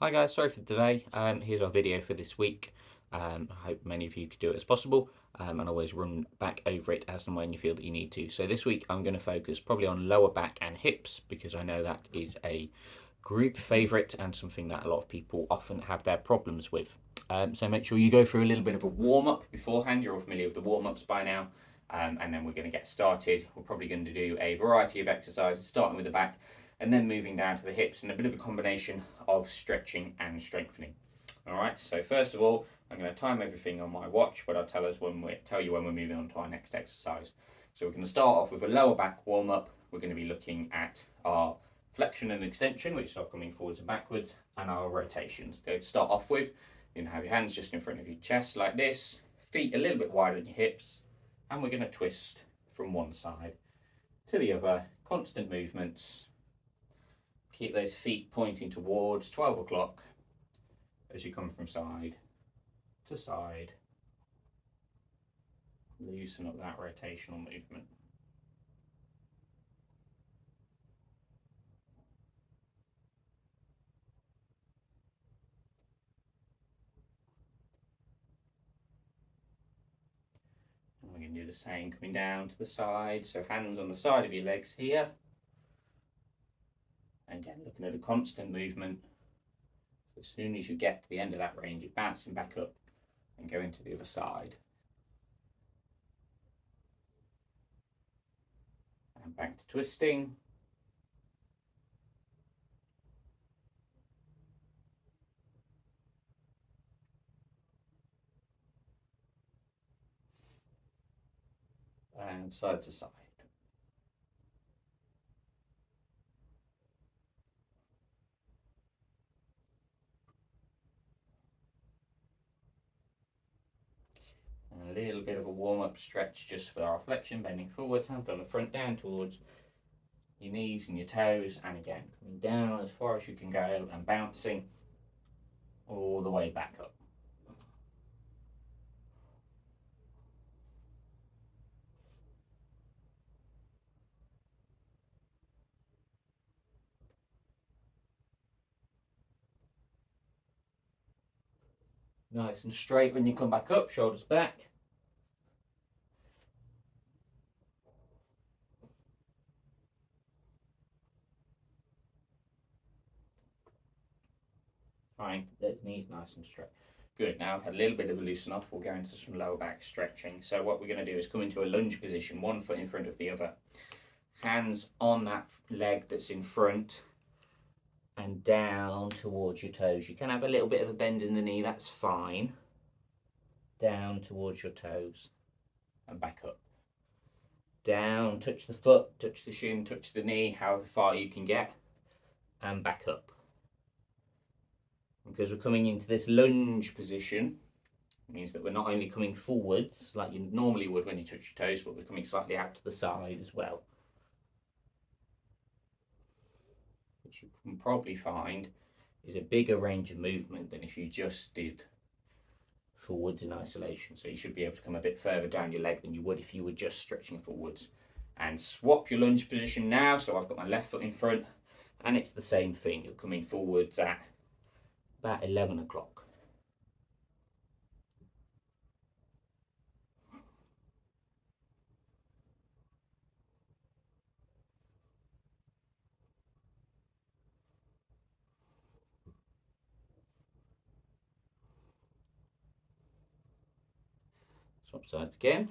Hi guys, sorry for today. Here's our video for this week. I hope many of you could do it as possible, and always run back over it as and when you feel that you need to. So this week I'm going to focus probably on lower back and hips because I know that is a group favourite and something that a lot of people often have their problems with. So make sure you go through a little bit of a warm-up beforehand. You're all familiar with the warm-ups by now. And then we're going to get started. We're probably going to do a variety of exercises, starting with the back and then moving down to the hips, and a bit of a combination of stretching and strengthening. All right, so first of all, I'm going to time everything on my watch, but I'll tell you when we're moving on to our next exercise. So we're going to start off with a lower back warm-up. We're going to be looking at our flexion and extension, which are coming forwards and backwards, and our rotations. So to start off with, you're going to have your hands just in front of your chest like this, feet a little bit wider than your hips, and we're going to twist from one side to the other, constant movements. Keep those feet pointing towards 12 o'clock as you come from side to side. Loosen up that rotational movement. And we're going to do the same coming down to the side. So hands on the side of your legs here. And again, looking at a constant movement. As soon as you get to the end of that range, you're bouncing back up and going to the other side. And back to twisting. And side to side. And a little bit of a warm-up stretch just for our flexion, bending forwards, hands on the front, down towards your knees and your toes, and again coming down as far as you can go and bouncing all the way back up. Nice and straight when you come back up, shoulders back. Fine, those knees nice and straight. Good, now I've had a little bit of a loosen off, we'll go into some lower back stretching. So what we're going to do is come into a lunge position, one foot in front of the other. Hands on that leg that's in front and down towards your toes. You can have a little bit of a bend in the knee, that's fine. Down towards your toes and back up. Down, touch the foot, touch the shin, touch the knee, however far you can get, and back up. Because we're coming into this lunge position, it means that we're not only coming forwards like you normally would when you touch your toes, but we're coming slightly out to the side as well. Which you can probably find is a bigger range of movement than if you just did forwards in isolation. So you should be able to come a bit further down your leg than you would if you were just stretching forwards. And swap your lunge position now. So I've got my left foot in front, and it's the same thing. You're coming forwards at about 11 o'clock. Swap sides again.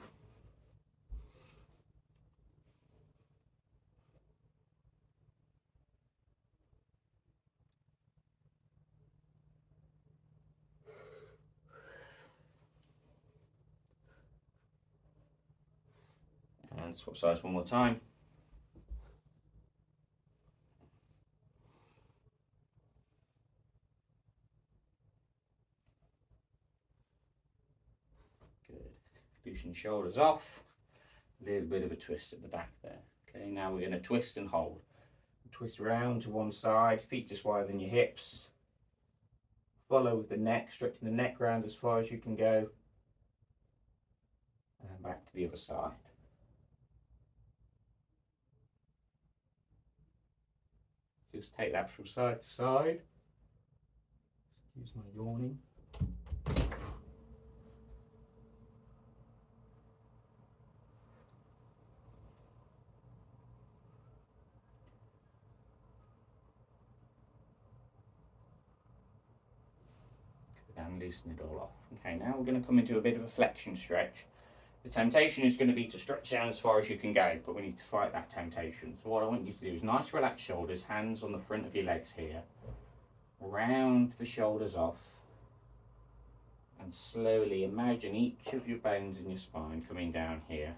And swap sides one more time. Good. Loosen your shoulders off. A little bit of a twist at the back there. Okay, now we're going to twist and hold. Twist around to one side, feet just wider than your hips. Follow with the neck, stretching the neck round as far as you can go. And back to the other side. Just take that from side to side. my yawning. And loosen it all off. Okay, now we're going to come into a bit of a flexion stretch. The temptation is going to be to stretch down as far as you can go, but we need to fight that temptation. So what I want you to do is nice relaxed shoulders, hands on the front of your legs here. Round the shoulders off. And slowly imagine each of your bones in your spine coming down here.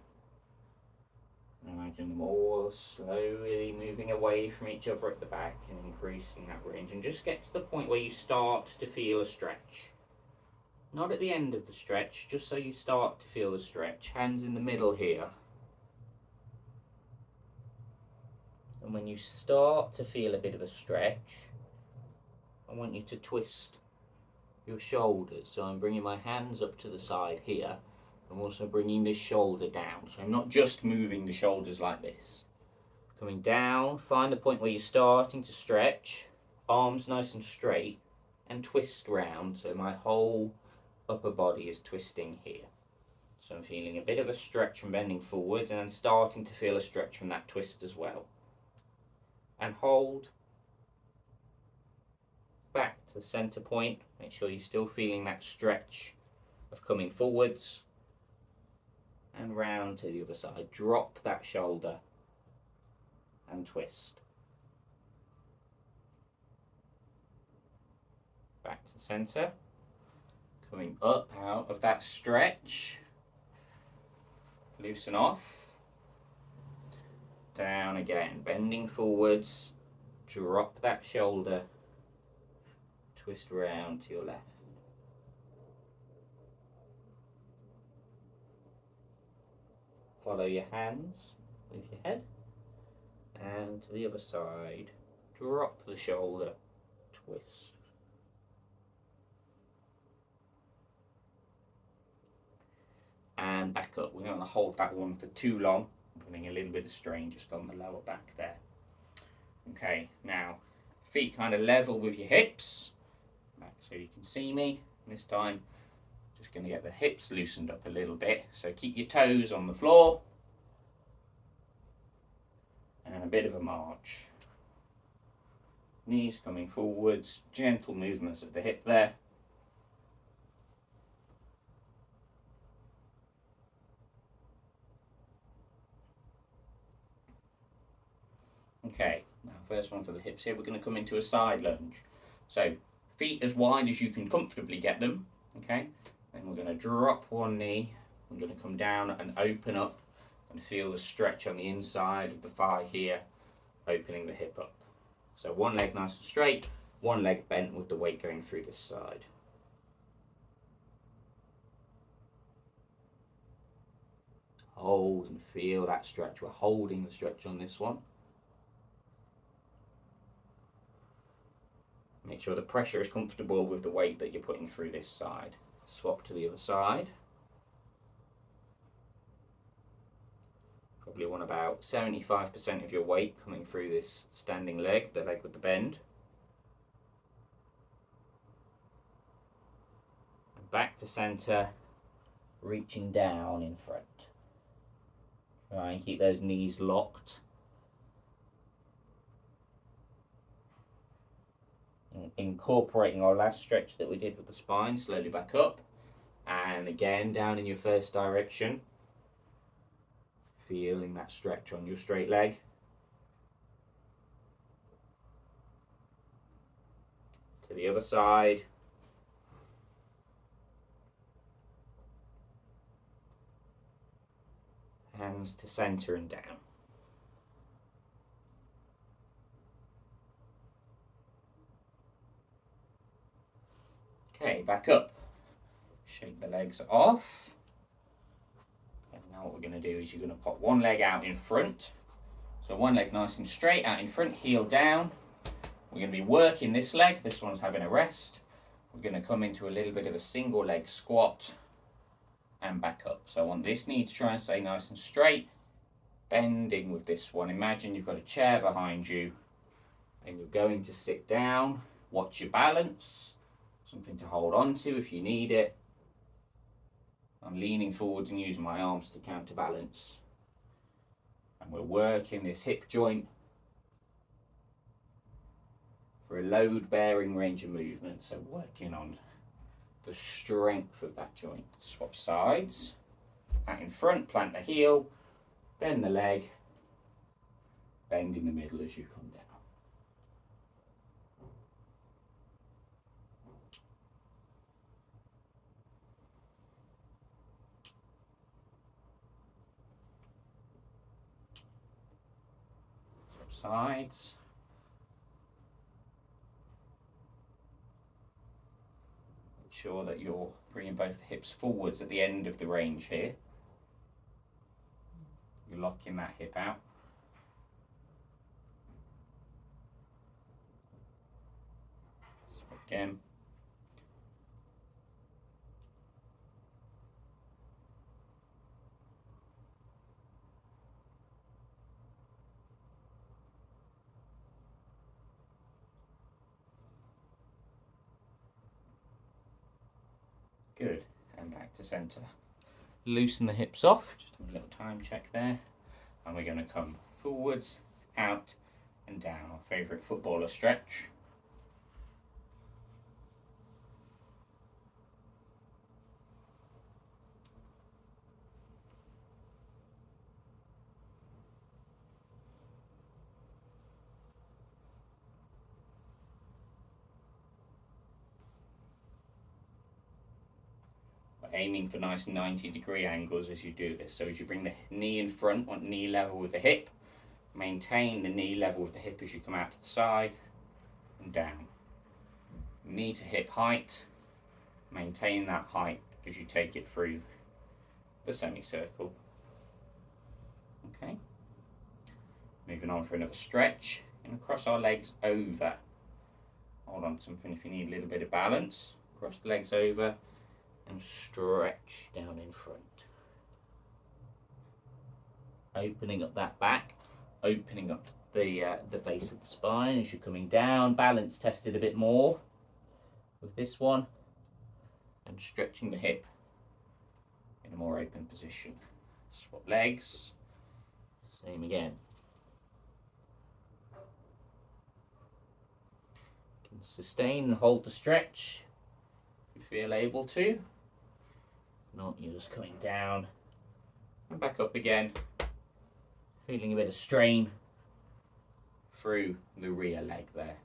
Imagine them all slowly moving away from each other at the back and increasing that range. And just get to the point where you start to feel a stretch. Not at the end of the stretch, just so you start to feel the stretch. Hands in the middle here. And when you start to feel a bit of a stretch, I want you to twist your shoulders. So I'm bringing my hands up to the side here. I'm also bringing this shoulder down. So I'm not just moving the shoulders like this. Coming down, find the point where you're starting to stretch. Arms nice and straight. And twist round. So my whole upper body is twisting here. So I'm feeling a bit of a stretch from bending forwards and then starting to feel a stretch from that twist as well. And hold. Back to the center point. Make sure you're still feeling that stretch of coming forwards. And round to the other side. Drop that shoulder and twist. Back to the center. Coming up out of that stretch. Loosen off. Down again. Bending forwards. Drop that shoulder. Twist round to your left. Follow your hands with your head. And to the other side. Drop the shoulder. Twist. And back up. We're not going to hold that one for too long. I'm getting a little bit of strain just on the lower back there. Okay, now feet kind of level with your hips. Back so you can see me. This time, just going to get the hips loosened up a little bit. So keep your toes on the floor. And a bit of a march. Knees coming forwards. Gentle movements at the hip there. Okay, now first one for the hips here, we're going to come into a side lunge. So feet as wide as you can comfortably get them, okay? Then we're going to drop one knee, we're going to come down and open up and feel the stretch on the inside of the thigh here, opening the hip up. So one leg nice and straight, one leg bent with the weight going through this side. Hold and feel that stretch. We're holding the stretch on this one. Make sure the pressure is comfortable with the weight that you're putting through this side. Swap to the other side. Probably want about 75% of your weight coming through this standing leg, the leg with the bend. And back to center, reaching down in front. Try and keep those knees locked. Incorporating our last stretch that we did with the spine, slowly back up and again down in your first direction, feeling that stretch on your straight leg. To the other side. Hands to center and down. Okay, back up. Shake the legs off. And now what we're going to do is you're going to pop one leg out in front. So one leg nice and straight out in front, heel down. We're going to be working this leg. This one's having a rest. We're going to come into a little bit of a single leg squat and back up. So I want this knee to try and stay nice and straight. Bending with this one. Imagine you've got a chair behind you and you're going to sit down. Watch your balance. Something to hold on to if you need it. I'm leaning forwards and using my arms to counterbalance. And we're working this hip joint for a load-bearing range of movement. So working on the strength of that joint. Swap sides. Out in front, plant the heel, bend the leg, bend in the middle as you come down. Swap sides. Make sure that you're bringing both the hips forwards at the end of the range here. You're locking that hip out. Swap again. Good, and back to centre. Loosen the hips off, just a little time check there. And we're going to come forwards, out and down, our favourite footballer stretch. Aiming for nice 90-degree angles as you do this. So as you bring the knee in front, on knee level with the hip, maintain the knee level with the hip as you come out to the side and down. Knee to hip height, maintain that height as you take it through the semicircle. Okay. Moving on for another stretch. Going to cross our legs over. Hold on to something if you need a little bit of balance. Cross the legs over and stretch down in front. Opening up that back, opening up the base of the spine as you're coming down. Balance tested a bit more with this one, and stretching the hip in a more open position. Swap legs, same again. You can sustain and hold the stretch if you feel able to. If not, you're just coming down and back up again, feeling a bit of strain through the rear leg there.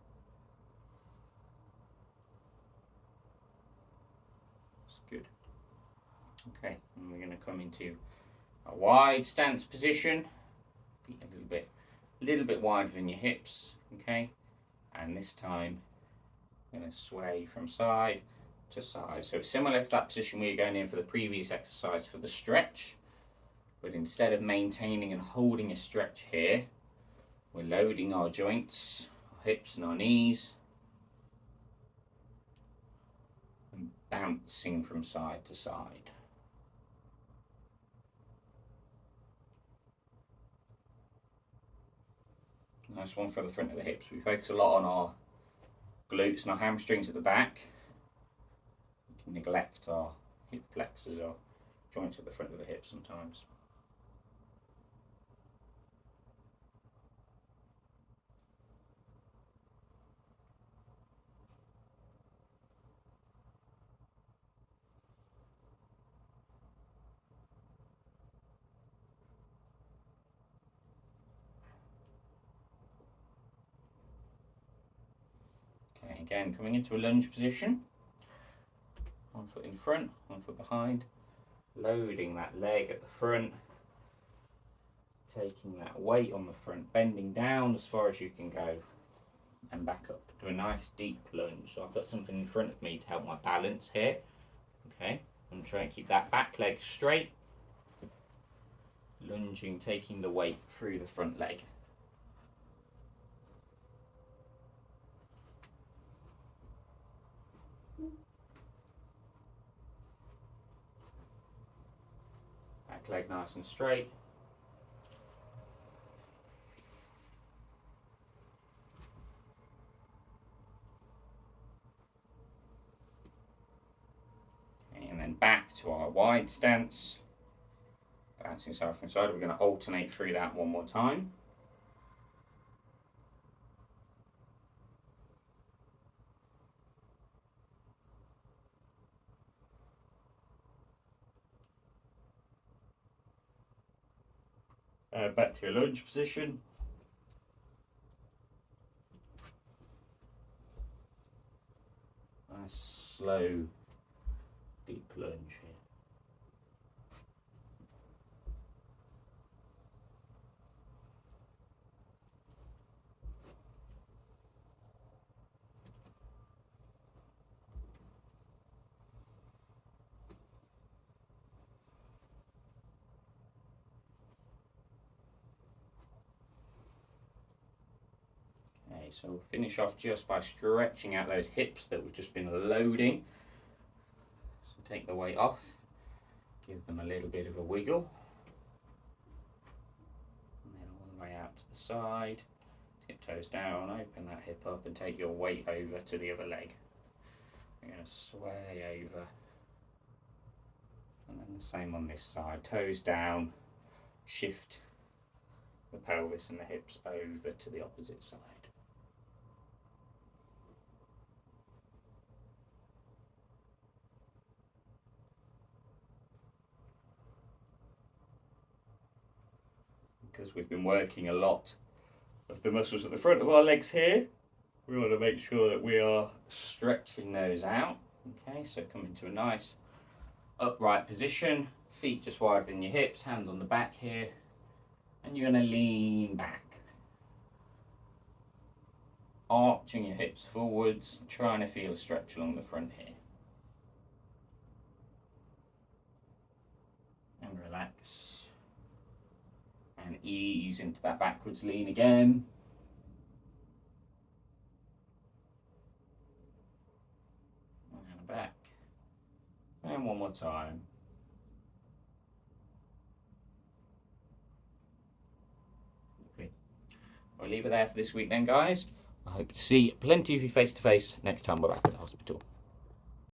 That's good. Okay, and we're going to come into a wide stance position. Be a little bit wider than your hips. Okay, and this time I'm going to sway from side to side. So similar to that position we were going in for the previous exercise for the stretch, but instead of maintaining and holding a stretch here, we're loading our joints, our hips and our knees, and bouncing from side to side. Nice one for the front of the hips. We focus a lot on our glutes and our hamstrings at the back. We can neglect our hip flexors or joints at the front of the hips sometimes. Okay, again, coming into a lunge position. 1 foot in front, 1 foot behind. Loading that leg at the front. Taking that weight on the front, bending down as far as you can go and back up. Do a nice deep lunge. So I've got something in front of me to help my balance here. Okay, I'm trying to keep that back leg straight. Lunging, taking the weight through the front leg. Back leg nice and straight. back to our wide stance. Bouncing side from side. We're going to alternate through that one more time. Back to your lunge position. Nice slow, deep lunge here. Okay, so we'll finish off just by stretching out those hips that we've just been loading. So take the weight off, give them a little bit of a wiggle. And then all the way out to the side, tiptoes down, open that hip up and take your weight over to the other leg. You're going to sway over. And then the same on this side, toes down, shift the pelvis and the hips over to the opposite side. Because we've been working a lot of the muscles at the front of our legs here, we want to make sure that we are stretching those out. Okay, so come into a nice upright position, feet just wider than your hips, hands on the back here, and you're going to lean back, arching your hips forwards, trying to feel a stretch along the front here. And relax. And ease into that backwards lean again. And back. And one more time. Okay. I'll leave it there for this week then, guys. I hope to see plenty of you face to face next time we're back at the hospital.